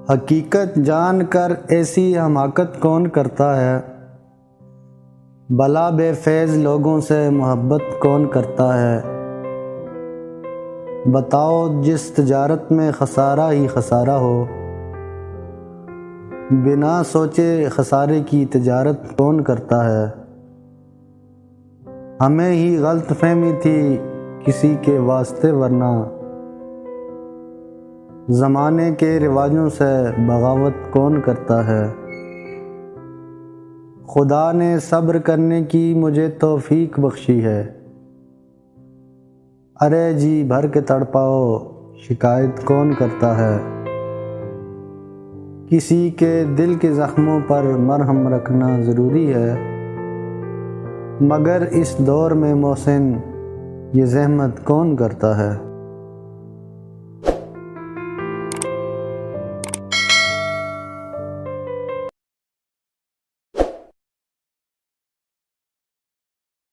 حقیقت جان کر ایسی حماقت کون کرتا ہے؟ بلا بے فیض لوگوں سے محبت کون کرتا ہے؟ بتاؤ جس تجارت میں خسارہ ہی خسارہ ہو، بنا سوچے خسارے کی تجارت کون کرتا ہے؟ ہمیں ہی غلط فہمی تھی کسی کے واسطے، ورنہ زمانے کے رواجوں سے بغاوت کون کرتا ہے؟ خدا نے صبر کرنے کی مجھے توفیق بخشی ہے، ارے جی بھر کے تڑپاؤ شکایت کون کرتا ہے؟ کسی کے دل کے زخموں پر مرہم رکھنا ضروری ہے، مگر اس دور میں محسن یہ زحمت کون کرتا ہے؟